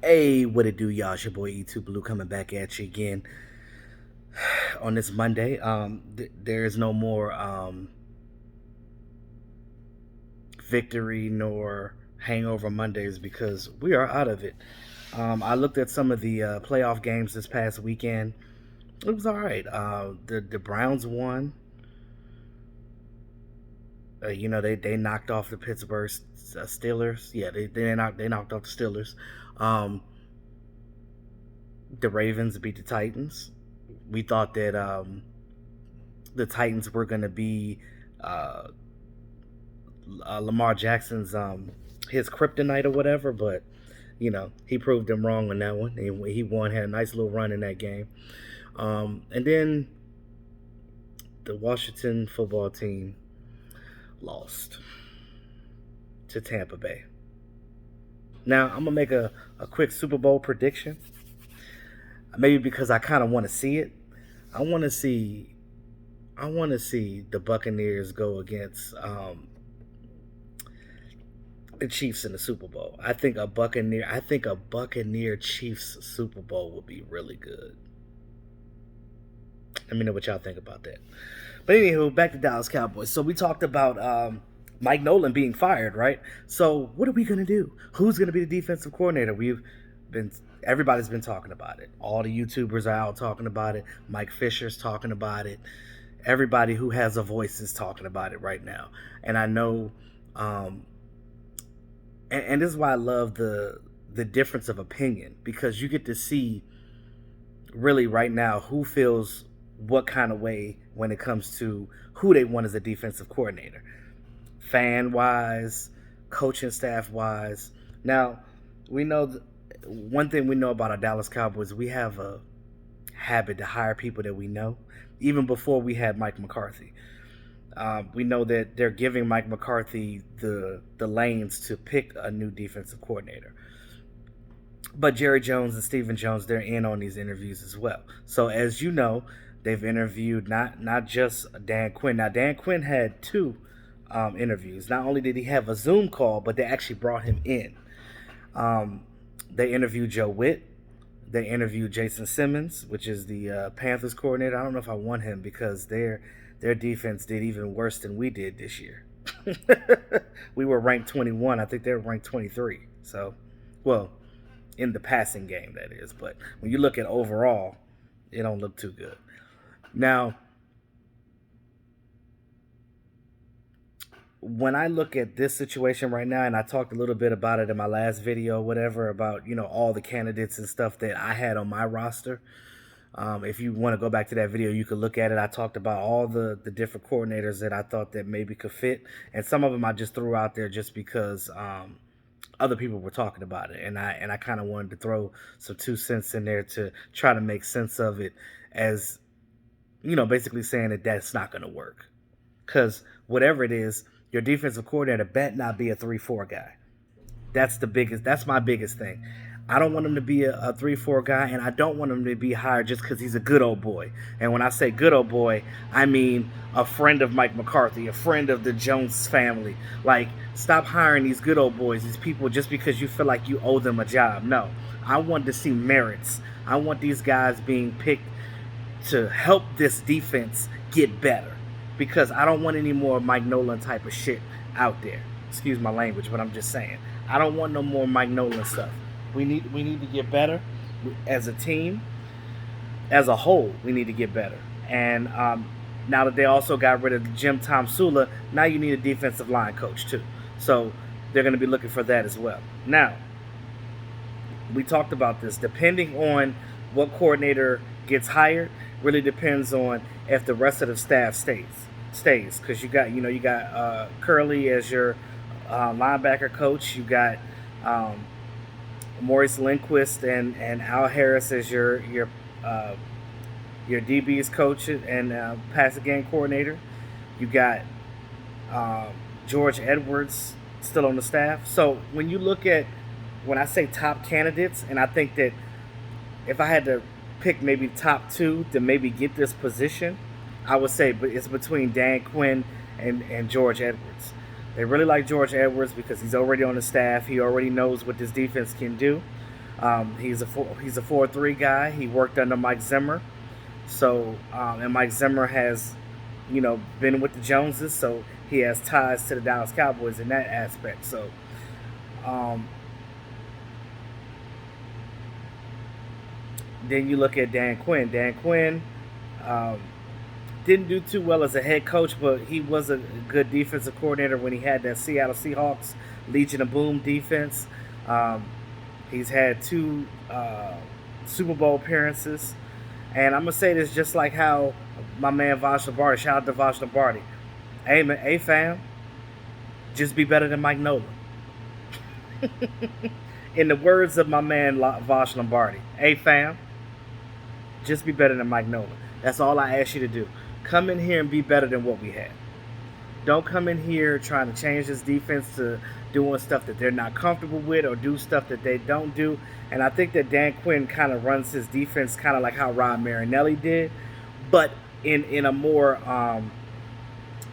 Hey, what it do, y'all? It's your boy E2 Blue coming back at you again on this Monday. There is no more victory nor hangover Mondays because we are out of it. I looked at some of the playoff games this past weekend. It was all right. The Browns won. They knocked off the Pittsburgh Steelers. Yeah, they knocked off the Steelers. Um, the Ravens beat the Titans. We thought that the Titans were going to be uh, Lamar Jackson's his kryptonite or whatever, but he proved them wrong on that one. He won, had a nice little run in that game, and then the Washington football team lost to Tampa Bay. Now I'm gonna make a quick Super Bowl prediction, maybe because I kind of want to see it. I want to see I want to see the Buccaneers go against the Chiefs in the Super Bowl. I think a Buccaneer Chiefs Super Bowl would be really good. Let me know what y'all think about that. But anywho, back to Dallas Cowboys. So we talked about Mike Nolan being fired, right? So what are we gonna do? Who's gonna be the defensive coordinator? Been everybody's been talking about it. All the YouTubers are out talking about it. Mike Fisher's talking about it. Everybody who has a voice is talking about it right now. And I know, um, and this is why I love the difference of opinion, because you get to see really right now who feels what kind of way when it comes to who they want as a defensive coordinator, fan wise, coaching staff wise. Now, we know one thing we know about our Dallas Cowboys, we have a habit to hire people that we know. Even before we had Mike McCarthy, we know that they're giving Mike McCarthy the lanes to pick a new defensive coordinator. But Jerry Jones and Stephen Jones, they're in on these interviews as well. So as you know, they've interviewed not just Dan Quinn. Now Dan Quinn had two interviews. Not only did he have a Zoom call, but they actually brought him in. Um, they interviewed Joe Witt. They interviewed Jason Simmons, which is the Panthers coordinator. I don't know if I want him because their defense did even worse than we did this year. We were ranked 21. I think they were ranked 23. So, well, in the passing game, that is. But when you look at overall, it don't look too good. Now, when I look at this situation right now, and I talked a little bit about it in my last video, whatever, about all the candidates and stuff that I had on my roster. If you want to go back to that video, you could look at it. I talked about all the different coordinators that I thought that maybe could fit, and some of them I just threw out there just because other people were talking about it, and I kind of wanted to throw some 2 cents in there to try to make sense of it, as basically saying that that's not going to work, because whatever it is, your defensive coordinator bet not be a 3-4 guy. That's my biggest thing. I don't want him to be a 3-4 guy, and I don't want him to be hired just because he's a good old boy. And when I say good old boy, I mean a friend of Mike McCarthy, a friend of the Jones family. Like, stop hiring these good old boys, these people, just because you feel like you owe them a job. No, I want to see merits. I want these guys being picked to help this defense get better, because I don't want any more Mike Nolan type of shit out there. Excuse my language, but I'm just saying. I don't want no more Mike Nolan stuff. We need to get better as a team, as a whole. We need to get better. And now that they also got rid of Jim Tom Sula, now you need a defensive line coach too. So they're going to be looking for that as well. Now, we talked about this. Depending on what coordinator gets hired, really depends on if the rest of the staff stays. Because you got Curley as your linebacker coach. You got Maurice Lindquist and Al Harris as uh, your DB's coach and passing game coordinator. You got George Edwards still on the staff. So when I say top candidates, and I think that if I had to pick maybe top two to maybe get this position, I would say it's between Dan Quinn and George Edwards. They really like George Edwards because he's already on the staff. He already knows what this defense can do. He's a 4-3 guy. He worked under Mike Zimmer, so and Mike Zimmer has, been with the Joneses, so he has ties to the Dallas Cowboys in that aspect. So um, then you look at Dan Quinn. Dan Quinn um, didn't do too well as a head coach, but he was a good defensive coordinator when he had that Seattle Seahawks Legion of Boom defense. Um, he's had two Super Bowl appearances. And I'm gonna say this just like how my man Vash Lombardi, shout out to Vash Lombardi. Hey man, hey fam, just be better than Mike Nolan. In the words of my man Vash Lombardi, hey fam, just be better than Mike Nolan. That's all I ask you to do. Come in here and be better than what we had. Don't come in here trying to change this defense to doing stuff that they're not comfortable with or do stuff that they don't do. And I think that Dan Quinn kind of runs his defense kind of like how Rod Marinelli did, but in a more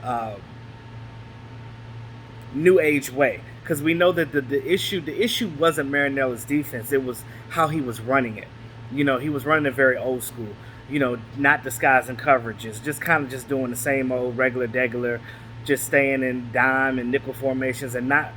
uh, new age way. Because we know that the issue wasn't Marinelli's defense; it was how he was running it. He was running it very old school. Not disguising coverages, just kind of just doing the same old regular, just staying in dime and nickel formations and not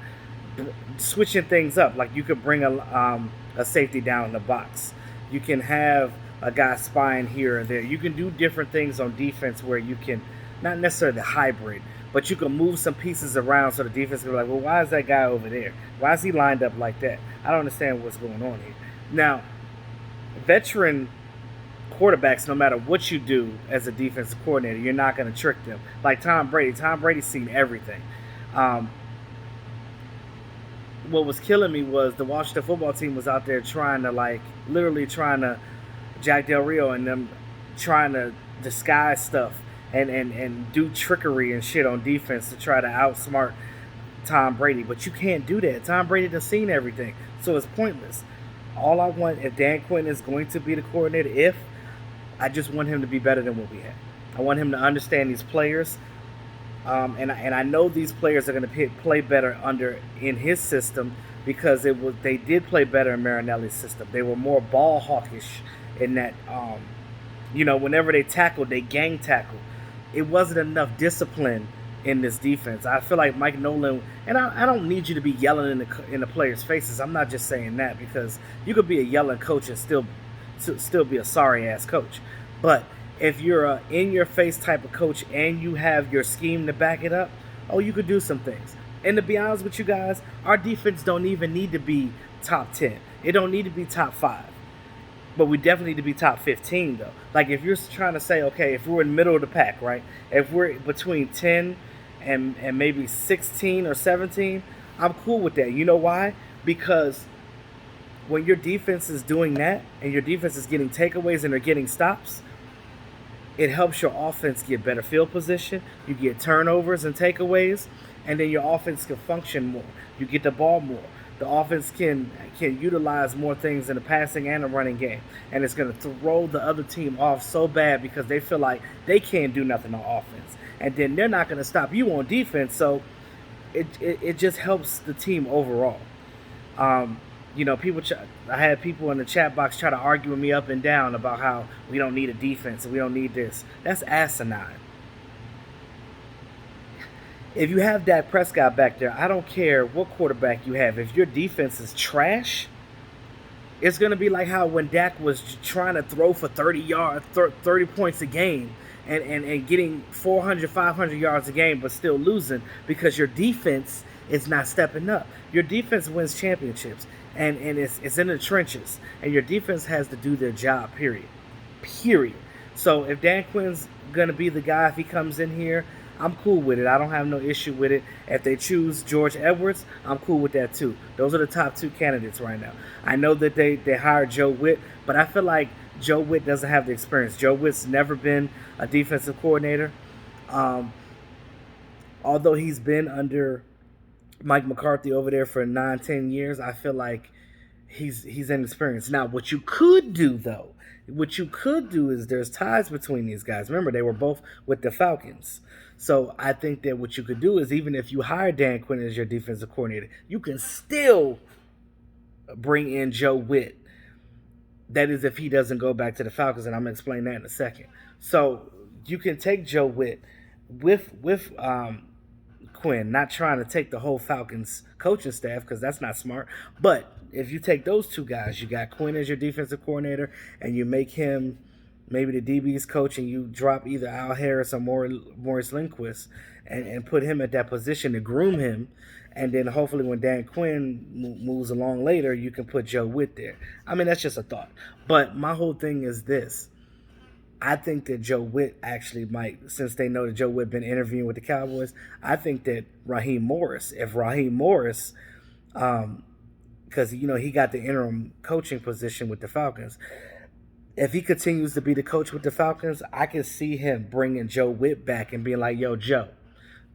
switching things up. Like you could bring a safety down in the box. You can have a guy spying here or there. You can do different things on defense where you can not necessarily hybrid, but you can move some pieces around so the defense can be like, well, why is that guy over there? Why is he lined up like that? I don't understand what's going on here. Now, veteran quarterbacks, no matter what you do as a defensive coordinator, you're not going to trick them. Like Tom Brady. Tom Brady's seen everything. Um, what was killing me was the Washington football team was out there literally trying to Jack Del Rio and them trying to disguise stuff and do trickery and shit on defense to try to outsmart Tom Brady. But you can't do that. Tom Brady has seen everything, so it's pointless. All I want, if Dan Quinn is going to be the coordinator, I just want him to be better than what we had. I want him to understand these players. And I know these players are going to play better in his system because they did play better in Marinelli's system. They were more ball hawkish in that. Whenever they tackled, they gang tackled. It wasn't enough discipline in this defense. I feel like Mike Nolan, and I don't need you to be yelling in the players' faces. I'm not just saying that because you could be a yelling coach and still be a sorry ass coach, but if you're a in-your-face type of coach and you have your scheme to back it up, you could do some things. And to be honest with you guys, our defense don't even need to be top 10. It don't need to be top 5. But we definitely need to be top 15, though. Like, if you're trying to say, okay, if we're in the middle of the pack, right? If we're between 10 and maybe 16 or 17, I'm cool with that. You know why? Because when your defense is doing that and your defense is getting takeaways and they're getting stops, it helps your offense get better field position. You get turnovers and takeaways, and then your offense can function more. You get the ball more. The offense can utilize more things in the passing and the running game, and it's going to throw the other team off so bad because they feel like they can't do nothing on offense, and then they're not going to stop you on defense. So it just helps the team overall. I had people in the chat box try to argue with me up and down about how we don't need a defense and we don't need this. That's asinine. If you have Dak Prescott back there, I don't care what quarterback you have. If your defense is trash, it's going to be like how when Dak was trying to throw for 30 points a game and getting 400, 500 yards a game but still losing because your defense is not stepping up. Your defense wins championships. And it's in the trenches, and your defense has to do their job, period. So if Dan Quinn's going to be the guy, if he comes in here, I'm cool with it. I don't have no issue with it. If they choose George Edwards, I'm cool with that too. Those are the top 2 candidates right now. I know that they hired Joe Witt, but I feel like Joe Witt doesn't have the experience. Joe Witt's never been a defensive coordinator. Although he's been under Mike McCarthy over there for 9-10 years, I feel like he's inexperienced. Now, what you could do is there's ties between these guys. Remember, they were both with the Falcons. So I think that what you could do is, even if you hire Dan Quinn as your defensive coordinator, you can still bring in Joe Witt That is if he doesn't go back to the Falcons, and I'm gonna explain that in a second. So you can take Joe Witt with Quinn, not trying to take the whole Falcons coaching staff because that's not smart. But if you take those two guys, you got Quinn as your defensive coordinator, and you make him maybe the DB's coach, and you drop either Al Harris or Maurice Lindquist, and put him at that position to groom him. And then hopefully when Dan Quinn moves along later, you can put Joe Witt there. I mean, that's just a thought. But my whole thing is this. I think that Joe Witt actually might, since they know that Joe Witt been interviewing with the Cowboys, I think that if Raheem Morris, because he got the interim coaching position with the Falcons, if he continues to be the coach with the Falcons, I can see him bringing Joe Witt back and being like, "Yo, Joe,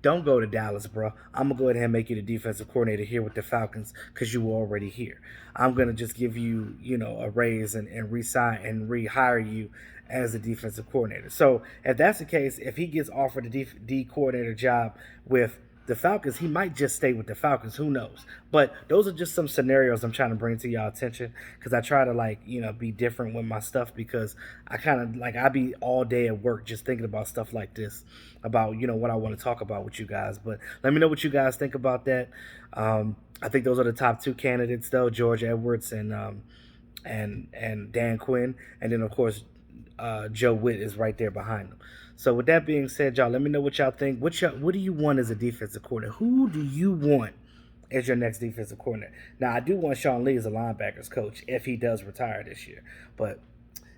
don't go to Dallas, bro. I'm gonna go ahead and make you the defensive coordinator here with the Falcons because you were already here. I'm gonna just give you, a raise and resign and rehire you as a defensive coordinator." So if that's the case, if he gets offered a D coordinator job with the Falcons, he might just stay with the Falcons. Who knows? But those are just some scenarios I'm trying to bring to y'all attention because I try to be different with my stuff because I kind of I be all day at work just thinking about stuff like this about what I want to talk about with you guys. But let me know what you guys think about that. I think those are the top two candidates though: George Edwards and Dan Quinn, and then of course Joe Witt is right there behind them. So with that being said, y'all, let me know what y'all think. What do you want as a defensive coordinator? Who do you want as your next defensive coordinator? Now, I do want Sean Lee as a linebackers coach if he does retire this year, but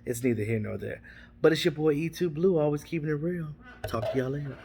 it's neither here nor there. But it's your boy E2 Blue, always keeping it real. Talk to y'all later.